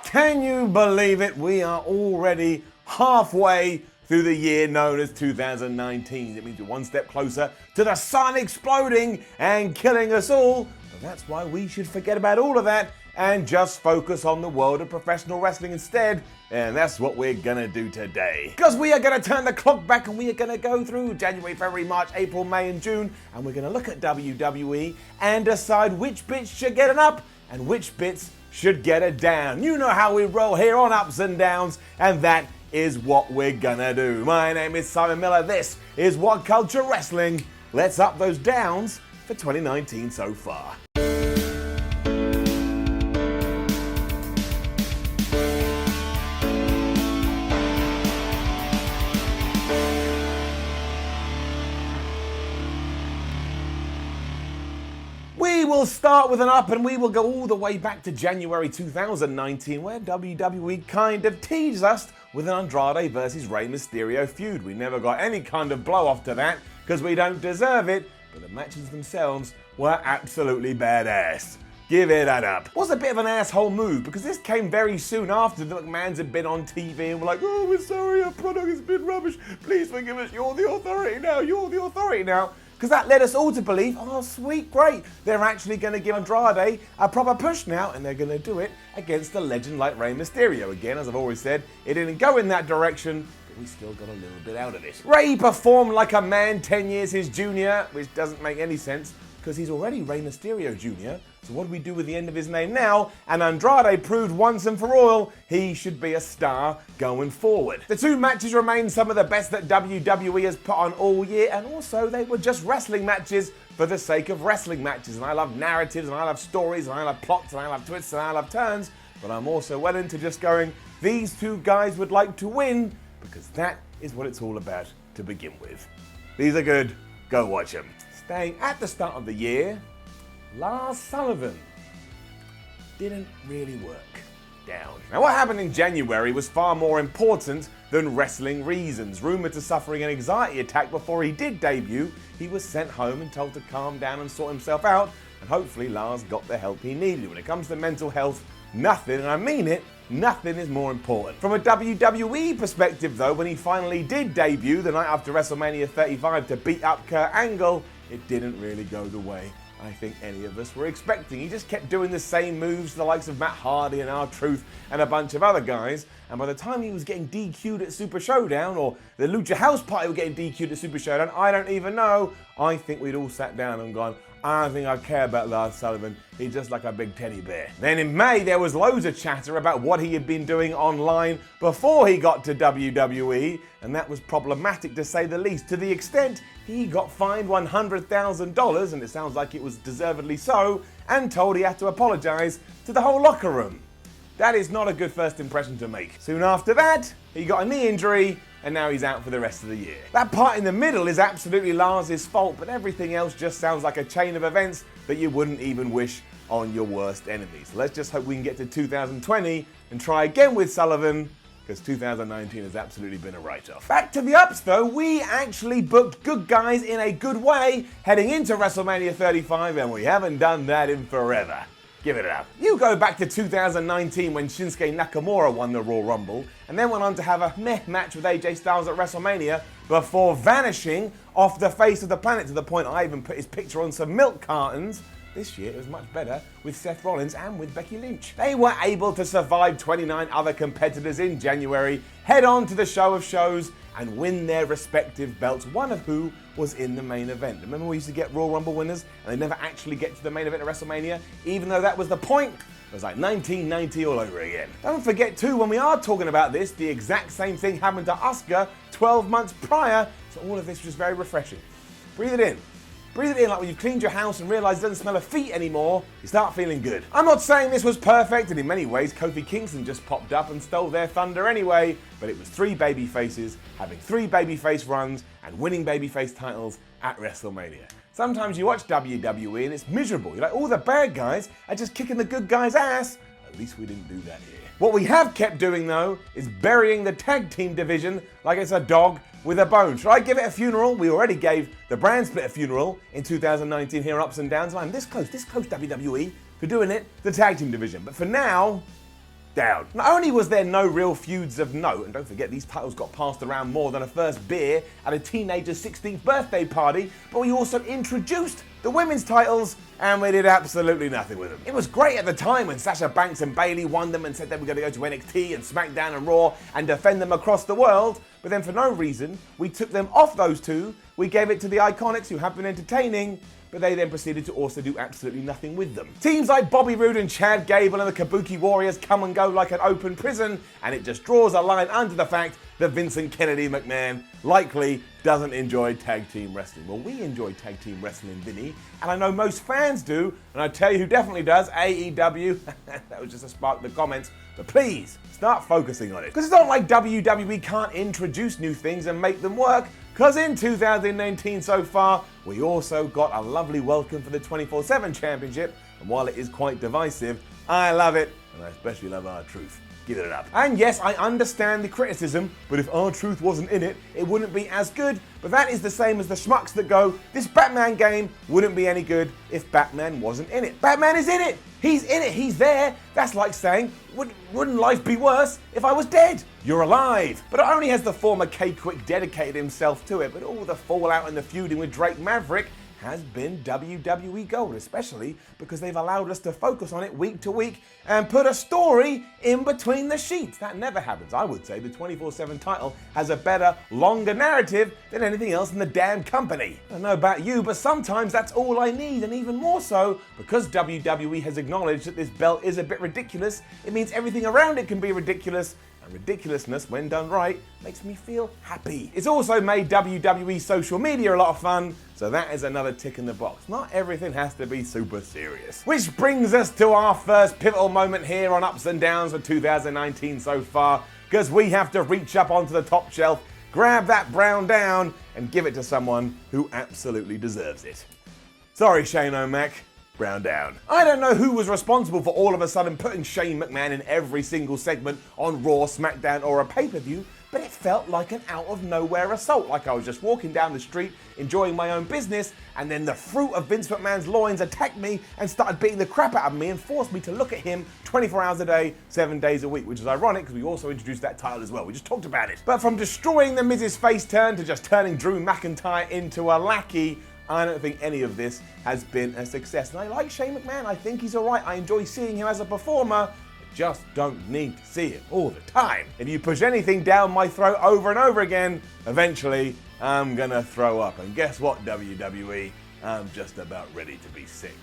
Can you believe it? We are already halfway through the year known as 2019. It means we're one step closer to the sun exploding and killing us all. But that's why we should forget about all of that and just focus on the world of professional wrestling instead. And that's what we're gonna do today. Because we are gonna turn the clock back and we are gonna go through January, February, March, April, May and June, and we're gonna look at WWE and decide which bits should get an up and which bits should get a down. You know how we roll here on Ups and Downs, and that is what we're gonna do. My name is Simon Miller. This is WhatCulture Wrestling. Let's up those downs for 2019 so far. We will start with an up and we will go all the way back to January 2019 where WWE kind of teased us with an Andrade versus Rey Mysterio feud. We never got any kind of blow off to that because we don't deserve it, but the matches themselves were absolutely badass. Give it an up. It was a bit of an asshole move because this came very soon after the McMahons had been on TV and were like, oh, we're sorry, our product has been rubbish. Please forgive us. You're the authority now. You're the authority now. Because that led us all to believe, oh sweet, great, they're actually going to give Andrade a proper push now and they're going to do it against a legend like Rey Mysterio. Again, as I've always said, it didn't go in that direction, but we still got a little bit out of it. Rey performed like a man 10 years his junior, which doesn't make any sense because he's already Rey Mysterio Jr., so what do we do with the end of his name now? And Andrade proved once and for all he should be a star going forward. The two matches remain some of the best that WWE has put on all year, and also they were just wrestling matches for the sake of wrestling matches. And I love narratives, and I love stories, and I love plots, and I love twists, and I love turns, but I'm also well into just going, these two guys would like to win, because that is what it's all about to begin with. These are good, go watch them. Staying at the start of the year, Lars Sullivan didn't really work. Down. Now what happened in January was far more important than wrestling reasons. Rumoured to suffering an anxiety attack before he did debut, he was sent home and told to calm down and sort himself out, and hopefully Lars got the help he needed. When it comes to mental health, nothing, and I mean it, nothing is more important. From a WWE perspective though, when he finally did debut the night after WrestleMania 35 to beat up Kurt Angle, it didn't really go the way I think any of us were expecting. He just kept doing the same moves to the likes of Matt Hardy and R-Truth and a bunch of other guys, and by the time he was getting DQ'd at Super Showdown, or the Lucha House Party were getting DQ'd at Super Showdown, I don't even know. I think we'd all sat down and gone, I don't think I care about Lars Sullivan. He's just like a big teddy bear. Then in May, there was loads of chatter about what he had been doing online before he got to WWE, and that was problematic to say the least, to the extent he got fined $100,000, and it sounds like it was deservedly so, and told he had to apologise to the whole locker room. That is not a good first impression to make. Soon after that, he got a knee injury, and now he's out for the rest of the year. That part in the middle is absolutely Lars' fault, but everything else just sounds like a chain of events that you wouldn't even wish on your worst enemies. Let's just hope we can get to 2020 and try again with Sullivan, because 2019 has absolutely been a write-off. Back to the ups though, we actually booked good guys in a good way heading into WrestleMania 35, and we haven't done that in forever. Give it up. You go back to 2019 when Shinsuke Nakamura won the Royal Rumble and then went on to have a meh match with AJ Styles at WrestleMania before vanishing off the face of the planet to the point I even put his picture on some milk cartons. This year it was much better with Seth Rollins and with Becky Lynch. They were able to survive 29 other competitors in January, head on to the show of shows and win their respective belts, one of who was in the main event. Remember we used to get Royal Rumble winners and they never actually get to the main event of WrestleMania, even though that was the point? It was like 1990 all over again. Don't forget too, when we are talking about this, the exact same thing happened to Asuka 12 months prior, so all of this was very refreshing. Breathe it in. Breathe it in like when you've cleaned your house and realised it doesn't smell of feet anymore, you start feeling good. I'm not saying this was perfect, and in many ways Kofi Kingston just popped up and stole their thunder anyway, but it was three baby faces having three babyface runs and winning babyface titles at WrestleMania. Sometimes you watch WWE and it's miserable. You're like, all the bad guys are just kicking the good guys' ass. At least we didn't do that here. What we have kept doing though is burying the tag team division like it's a dog with a bone. Should I give it a funeral? We already gave the brand split a funeral in 2019 here on Ups and Downs. I'm this close WWE, for doing it, the tag team division. But for now, SmackDown. Not only was there no real feuds of note, and don't forget these titles got passed around more than a first beer at a teenager's 16th birthday party, but we also introduced the women's titles, and we did absolutely nothing with them. It was great at the time when Sasha Banks and Bayley won them and said they were going to go to NXT and SmackDown and Raw and defend them across the world, but then for no reason, we took them off those two, we gave it to the Iconics who have been entertaining, but they then proceeded to also do absolutely nothing with them. Teams like Bobby Roode and Chad Gable and the Kabuki Warriors come and go like an open prison, and it just draws a line under the fact that Vincent Kennedy McMahon likely doesn't enjoy tag team wrestling. Well, we enjoy tag team wrestling, Vinny, and I know most fans do, and I tell you who definitely does, AEW. That was just a spark in the comments, but please, start focusing on it. Because it's not like WWE can't introduce new things and make them work, because in 2019 so far, we also got a lovely welcome for the 24/7 Championship, and while it is quite divisive, I love it, and I especially love R-Truth. Give it up. And yes, I understand the criticism, but if R-Truth wasn't in it, it wouldn't be as good. But that is the same as the schmucks that go, this Batman game wouldn't be any good if Batman wasn't in it. Batman is in it. He's in it. He's there. That's like saying, wouldn't life be worse if I was dead? You're alive. But not only has the former K-Quick dedicated himself to it, but all the fallout and the feuding with Drake Maverick has been WWE gold, especially because they've allowed us to focus on it week to week and put a story in between the sheets. That never happens. I would say the 24/7 title has a better, longer narrative than anything else in the damn company. I don't know about you, but sometimes that's all I need, and even more so because WWE has acknowledged that this belt is a bit ridiculous. It means everything around it can be ridiculous. Ridiculousness, when done right, makes me feel happy. It's also made WWE social media a lot of fun, so that is another tick in the box. Not everything has to be super serious. Which brings us to our first pivotal moment here on Ups and Downs for 2019 so far, because we have to reach up onto the top shelf, grab that brown down, and give it to someone who absolutely deserves it. Sorry, Shane O'Mac. Brown down. I don't know who was responsible for all of a sudden putting Shane McMahon in every single segment on Raw, SmackDown, or a pay-per-view, but it felt like an out-of-nowhere assault, like I was just walking down the street, enjoying my own business, and then the fruit of Vince McMahon's loins attacked me and started beating the crap out of me and forced me to look at him 24 hours a day, 7 days a week, which is ironic because we also introduced that title as well. We just talked about it. But from destroying the Miz's face turn to just turning Drew McIntyre into a lackey, I don't think any of this has been a success. And I like Shane McMahon. I think he's all right. I enjoy seeing him as a performer. I just don't need to see it all the time. If you push anything down my throat over and over again, eventually I'm gonna throw up. And guess what, WWE? I'm just about ready to be sick.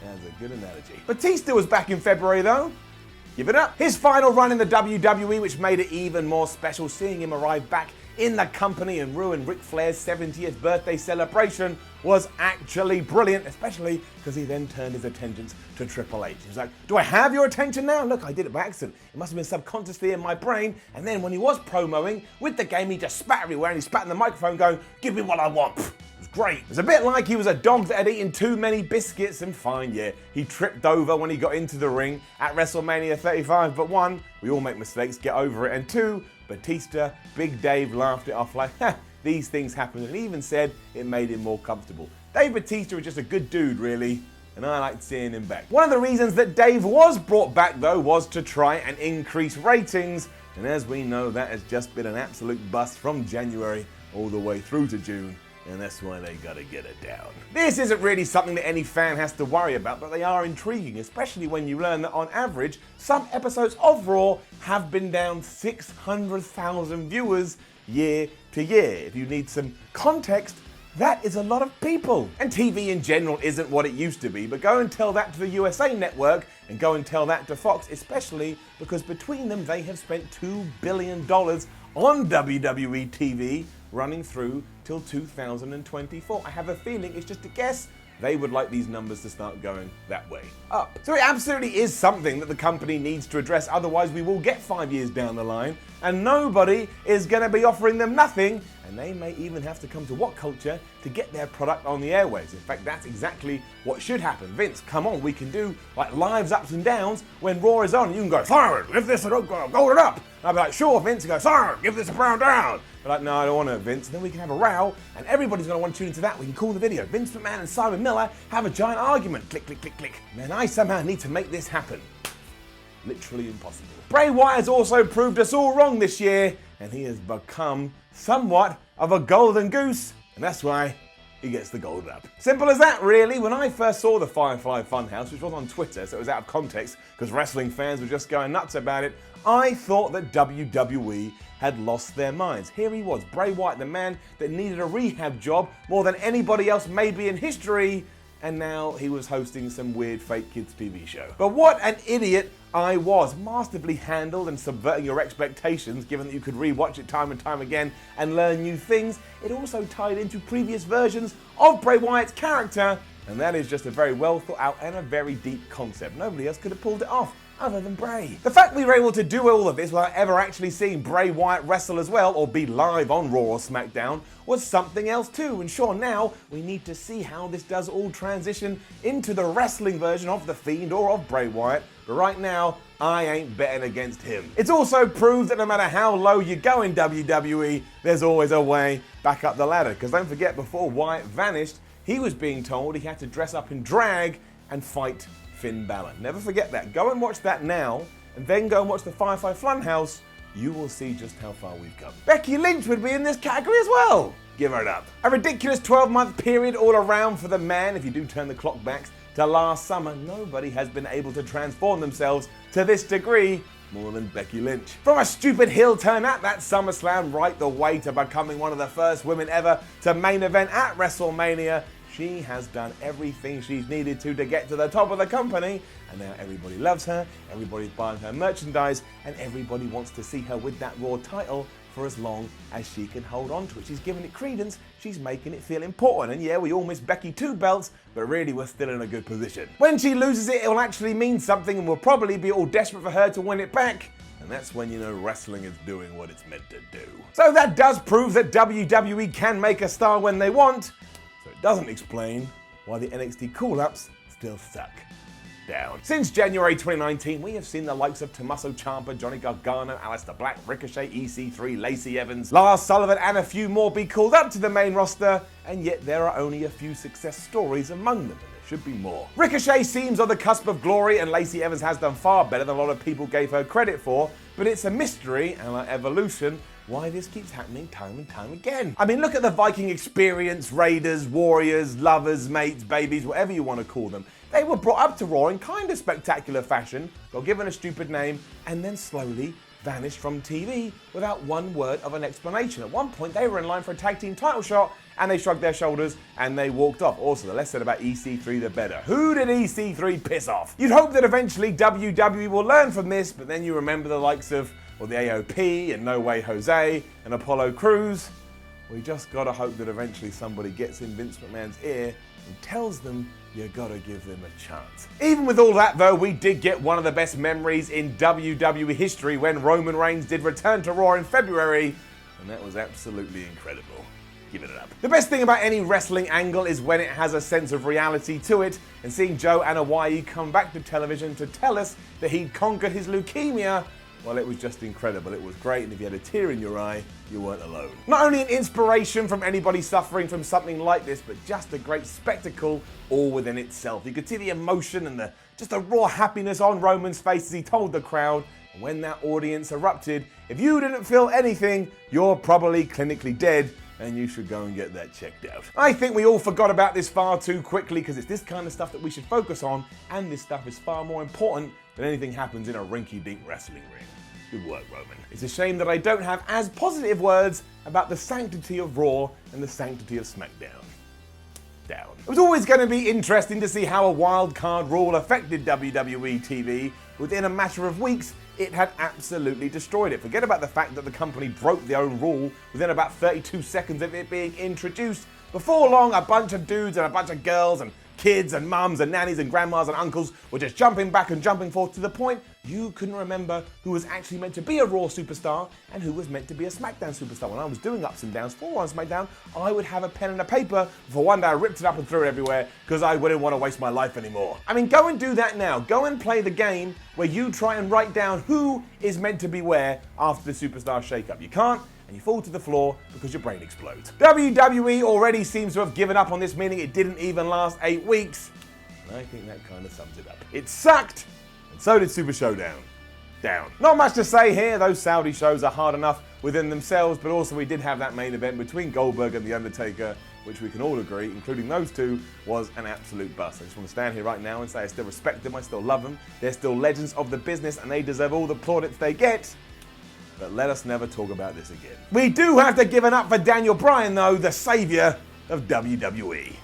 That's a good analogy. Batista was back in February though. Give it up. His final run in the WWE, which made it even more special, seeing him arrive back in the company and ruin Ric Flair's 70th birthday celebration, was actually brilliant, especially because he then turned his attentions to Triple H. He was like, do I have your attention now? Look, I did it by accident. It must have been subconsciously in my brain. And then when he was promoing with the game, he just spat everywhere and he spat in the microphone going, give me what I want. It was great. It was a bit like he was a dog that had eaten too many biscuits, and fine, yeah, he tripped over when he got into the ring at WrestleMania 35, but one, we all make mistakes, get over it, and two, Batista, Big Dave laughed it off like, these things happen, and even said it made him more comfortable. Dave Batista was just a good dude, really, and I liked seeing him back. One of the reasons that Dave was brought back, though, was to try and increase ratings, and as we know, that has just been an absolute bust from January all the way through to June, and that's why they gotta get it down. This isn't really something that any fan has to worry about, but they are intriguing, especially when you learn that on average, some episodes of Raw have been down 600,000 viewers year to year. If you need some context, that is a lot of people. And TV in general isn't what it used to be, but go and tell that to the USA Network and go and tell that to Fox, especially because between them they have spent $2 billion on WWE TV running through till 2024. I have a feeling, it's just a guess, they would like these numbers to start going that way up. So it absolutely is something that the company needs to address, otherwise we will get 5 years down the line and nobody is going to be offering them nothing, and they may even have to come to WhatCulture to get their product on the airwaves. In fact, that's exactly what should happen. Vince, come on, we can do like lives ups and downs when Raw is on. You can go, Siren, give this a golden up. And I'll be like, sure, Vince. You go, Siren, give this a brown down. But like, no, I don't want to, Vince. And then we can have a row, and everybody's going to want to tune into that. We can call the video. Vince McMahon and Simon Miller have a giant argument. Click, click, click, click. Man, I somehow need to make this happen. literally impossible. Bray Wyatt has also proved us all wrong this year, and he has become somewhat of a golden goose, and that's why he gets the gold up. Simple as that, really. When I first saw the Firefly Funhouse, which was on Twitter, so it was out of context because wrestling fans were just going nuts about it, I thought that WWE had lost their minds. Here he was, Bray Wyatt, the man that needed a rehab job more than anybody else maybe in history, and now he was hosting some weird fake kids TV show. But what an idiot I was. Masterfully handled and subverting your expectations, given that you could rewatch it time and time again and learn new things. It also tied into previous versions of Bray Wyatt's character, and that is just a very well thought out and a very deep concept. Nobody else could have pulled it off other than Bray. The fact we were able to do all of this without ever actually seeing Bray Wyatt wrestle as well, or be live on Raw or SmackDown, was something else too. And sure, now we need to see how this does all transition into the wrestling version of The Fiend or of Bray Wyatt. But right now, I ain't betting against him. It's also proved that no matter how low you go in WWE, there's always a way back up the ladder. Because don't forget, before Wyatt vanished, he was being told he had to dress up in drag and fight Finn Balor. Never forget that. Go and watch that now, and then go and watch the Firefly Funhouse. You will see just how far we've come. Becky Lynch would be in this category as well. Give her it up. A ridiculous 12-month period all around for the man. If you do turn the clock back to last summer, nobody has been able to transform themselves to this degree more than Becky Lynch. From a stupid heel turn at that SummerSlam right the way to becoming one of the first women ever to main event at WrestleMania, she has done everything she's needed to get to the top of the company, and now everybody loves her, everybody's buying her merchandise, and everybody wants to see her with that Raw title for as long as she can hold on to it. She's giving it credence, she's making it feel important, and yeah, we all miss Becky 2 belts, but really we're still in a good position. When she loses it, it'll actually mean something, and we'll probably be all desperate for her to win it back, and that's when you know wrestling is doing what it's meant to do. So that does prove that WWE can make a star when they want, so it doesn't explain why the NXT call-ups still suck. Down. Since January 2019, we have seen the likes of Tommaso Ciampa, Johnny Gargano, Aleister Black, Ricochet, EC3, Lacey Evans, Lars Sullivan, and a few more be called up to the main roster, and yet there are only a few success stories among them, and there should be more. Ricochet seems on the cusp of glory, and Lacey Evans has done far better than a lot of people gave her credit for, but it's a mystery, and like Evolution, why this keeps happening time and time again. I mean, look at the Viking Experience, Raiders, Warriors, Lovers, Mates, Babies, whatever you want to call them. They were brought up to Raw in kind of spectacular fashion, got given a stupid name, and then slowly vanished from TV without one word of an explanation. At one point, they were in line for a tag team title shot, and they shrugged their shoulders and they walked off. Also, the less said about EC3, the better. Who did EC3 piss off? You'd hope that eventually WWE will learn from this, but then you remember the likes of, well, the AOP and No Way Jose and Apollo Crews. We just gotta hope that eventually somebody gets in Vince McMahon's ear and tells them you gotta give them a chance. Even with all that though, we did get one of the best memories in WWE history when Roman Reigns did return to Raw in February, and that was absolutely incredible. Give it up. The best thing about any wrestling angle is when it has a sense of reality to it, and seeing Joe Anoa'i come back to television to tell us that he'd conquered his leukemia, well, it was just incredible. It was great, and if you had a tear in your eye, you weren't alone. Not only an inspiration from anybody suffering from something like this, but just a great spectacle all within itself. You could see the emotion and just the raw happiness on Roman's face as he told the crowd, and when that audience erupted, if you didn't feel anything, you're probably clinically dead, and you should go and get that checked out. I think we all forgot about this far too quickly, because it's this kind of stuff that we should focus on, and this stuff is far more important than anything happens in a rinky-dink wrestling ring. Good work, Roman. It's a shame that I don't have as positive words about the sanctity of Raw and the sanctity of SmackDown. Down. It was always going to be interesting to see how a wild card rule affected WWE TV. Within a matter of weeks, it had absolutely destroyed it. Forget about the fact that the company broke their own rule within about 32 seconds of it being introduced. Before long, a bunch of dudes and a bunch of girls and kids and mums and nannies and grandmas and uncles were just jumping back and jumping forth to the point you couldn't remember who was actually meant to be a Raw superstar and who was meant to be a SmackDown superstar. When I was doing ups and downs for Raw and SmackDown, I would have a pen and a paper. For one day, I ripped it up and threw it everywhere because I wouldn't want to waste my life anymore. I mean, go and do that now. Go and play the game where you try and write down who is meant to be where after the superstar shakeup. You can't, and you fall to the floor because your brain explodes. WWE already seems to have given up on this, meaning it didn't even last 8 weeks. And I think that kind of sums it up. It sucked, and so did Super Showdown. down. Not much to say here, those Saudi shows are hard enough within themselves, but also we did have that main event between Goldberg and The Undertaker, which we can all agree, including those two, was an absolute bust. I just want to stand here right now and say I still respect them, I still love them, they're still legends of the business and they deserve all the plaudits they get. But let us never talk about this again. We do have to give it up for Daniel Bryan though, the saviour of WWE.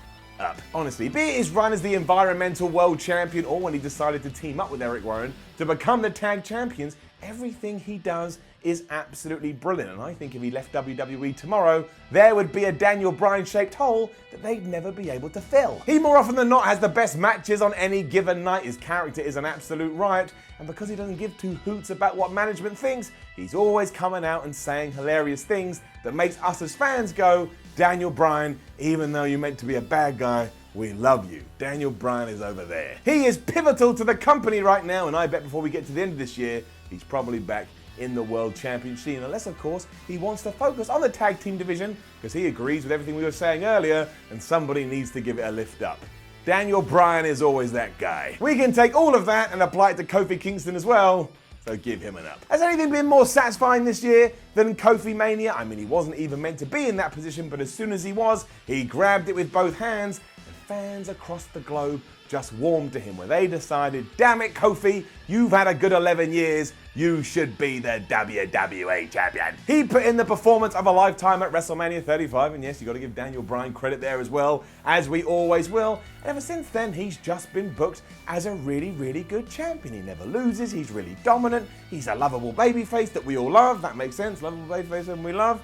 Up. Honestly, be it his run as the environmental world champion or when he decided to team up with Eric Rowan to become the tag champions, everything he does is absolutely brilliant. And I think if he left WWE tomorrow, there would be a Daniel Bryan-shaped hole that they'd never be able to fill. He more often than not has the best matches on any given night. His character is an absolute riot. And because he doesn't give two hoots about what management thinks, he's always coming out and saying hilarious things that makes us as fans go, Daniel Bryan, even though you're meant to be a bad guy, we love you. Daniel Bryan is over there. He is pivotal to the company right now, and I bet before we get to the end of this year, he's probably back in the World Championship scene, unless of course he wants to focus on the tag team division because he agrees with everything we were saying earlier and somebody needs to give it a lift up. Daniel Bryan is always that guy. We can take all of that and apply it to Kofi Kingston as well, so give him an up. Has anything been more satisfying this year than Kofi Mania? I mean, he wasn't even meant to be in that position, but as soon as he was, he grabbed it with both hands and fans across the globe just warmed to him where they decided, damn it, Kofi, you've had a good 11 years, you should be the WWE champion. He put in the performance of a lifetime at WrestleMania 35, and yes, you got to give Daniel Bryan credit there as well, as we always will. And ever since then, he's just been booked as a really, really good champion. He never loses, he's really dominant, he's a lovable babyface that we all love, that makes sense, lovable babyface and we love.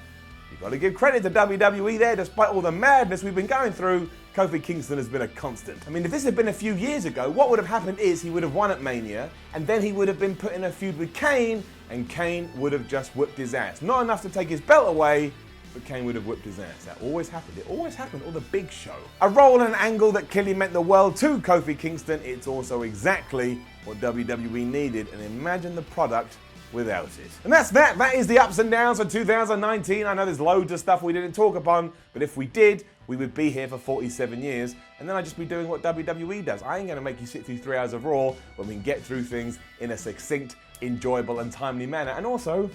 You've got to give credit to WWE there, despite all the madness we've been going through. Kofi Kingston has been a constant. I mean, if this had been a few years ago, what would have happened is he would have won at Mania, and then he would have been put in a feud with Kane, and Kane would have just whipped his ass. Not enough to take his belt away, but Kane would have whipped his ass. That always happened. It always happened on the Big Show. A role and an angle that clearly meant the world to Kofi Kingston. It's also exactly what WWE needed, and imagine the product without it. And that's that. That is the ups and downs of 2019. I know there's loads of stuff we didn't talk upon, but if we did, we would be here for 47 years, and then I'd just be doing what WWE does. I ain't gonna make you sit through 3 hours of Raw when we can get through things in a succinct, enjoyable, and timely manner. And also,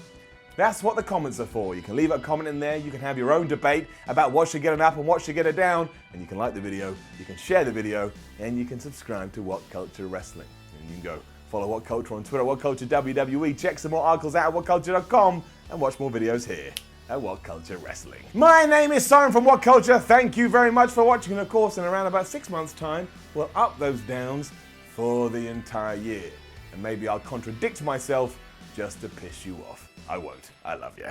that's what the comments are for. You can leave a comment in there, you can have your own debate about what should get it up and what should get it down, and you can like the video, you can share the video, and you can subscribe to WhatCulture Wrestling. And you can go follow WhatCulture on Twitter, WhatCulture WWE, check some more articles out at WhatCulture.com, and watch more videos here at WhatCulture Wrestling. My name is Simon from WhatCulture. Thank you very much for watching, and of course, in around about 6 months' time, we'll up those downs for the entire year. And maybe I'll contradict myself just to piss you off. I won't. I love you.